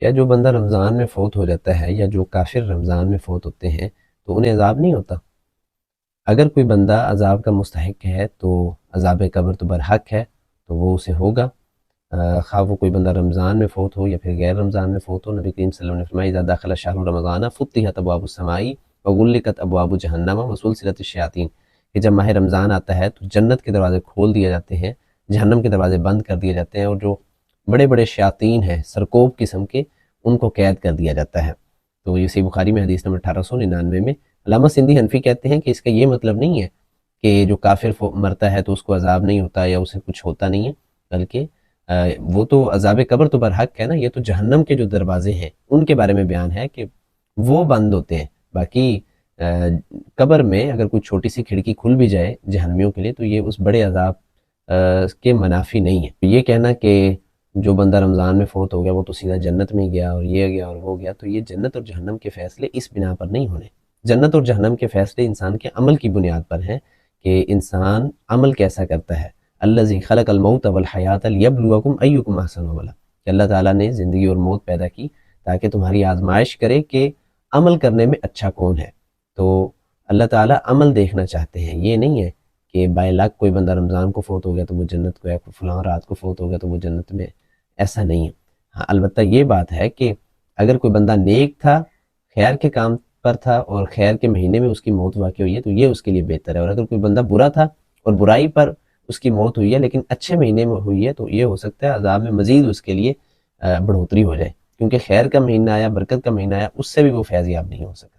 یا جو بندہ رمضان میں فوت ہو جاتا ہے یا جو کافر رمضان میں فوت ہوتے ہیں تو انہیں عذاب نہیں ہوتا؟ اگر کوئی بندہ عذاب کا مستحق ہے تو عذاب قبر تو برحق ہے، تو وہ اسے ہوگا، خواہ وہ کوئی بندہ رمضان میں فوت ہو یا پھر غیر رمضان میں فوت ہو۔ نبی کریم صلی اللہ علیہ وسلم نے فرمایا اذا دخل شہر رمضان فتحت ابواب السماء وغلقت ابواب جہنم وسلسلت الشیاطین، کہ جب ماہ رمضان آتا ہے تو جنت کے دروازے کھول دیے جاتے ہیں، جہنم کے دروازے بند کر دیے جاتے ہیں، اور جو بڑے بڑے شیاطین ہیں سرکوب قسم کے ان کو قید کر دیا جاتا ہے۔ تو یہ صحیح بخاری میں حدیث نمبر 1899 میں۔ علامہ سندھی حنفی کہتے ہیں کہ اس کا یہ مطلب نہیں ہے کہ جو کافر مرتا ہے تو اس کو عذاب نہیں ہوتا یا اسے کچھ ہوتا نہیں ہے، بلکہ وہ تو عذاب قبر تو برحق ہے نا، یہ تو جہنم کے جو دروازے ہیں ان کے بارے میں بیان ہے کہ وہ بند ہوتے ہیں۔ باقی قبر میں اگر کوئی چھوٹی سی کھڑکی کھل بھی جائے جہنمیوں کے لیے تو یہ اس بڑے عذاب کے منافی نہیں ہے۔ یہ کہنا کہ جو بندہ رمضان میں فوت ہو گیا وہ تو سیدھا جنت میں گیا اور یہ گیا اور وہ گیا، تو یہ جنت اور جہنم کے فیصلے اس بنا پر نہیں ہونے۔ جنت اور جہنم کے فیصلے انسان کے عمل کی بنیاد پر ہیں کہ انسان عمل کیسا کرتا ہے۔ الذی خلق الموت والحیات لیبلوکم ایکم احسن عملا، کہ اللہ تعالیٰ نے زندگی اور موت پیدا کی تاکہ تمہاری آزمائش کرے کہ عمل کرنے میں اچھا کون ہے۔ تو اللہ تعالیٰ عمل دیکھنا چاہتے ہیں، یہ نہیں ہے کہ بائی لاکھ کوئی بندہ رمضان کو فوت ہو گیا تو وہ جنت کو ہے، فلاں رات کو فوت ہو گیا تو وہ جنت میں، ایسا نہیں ہے۔ ہاں البتہ یہ بات ہے کہ اگر کوئی بندہ نیک تھا، خیر کے کام پر تھا اور خیر کے مہینے میں اس کی موت واقع ہوئی ہے تو یہ اس کے لیے بہتر ہے، اور اگر کوئی بندہ برا تھا اور برائی پر اس کی موت ہوئی ہے لیکن اچھے مہینے میں ہوئی ہے تو یہ ہو سکتا ہے عذاب میں مزید اس کے لیے بڑھوتری ہو جائے، کیونکہ خیر کا مہینہ آیا، برکت کا مہینہ آیا، اس سے بھی وہ فیض یاب نہیں ہو سکتا۔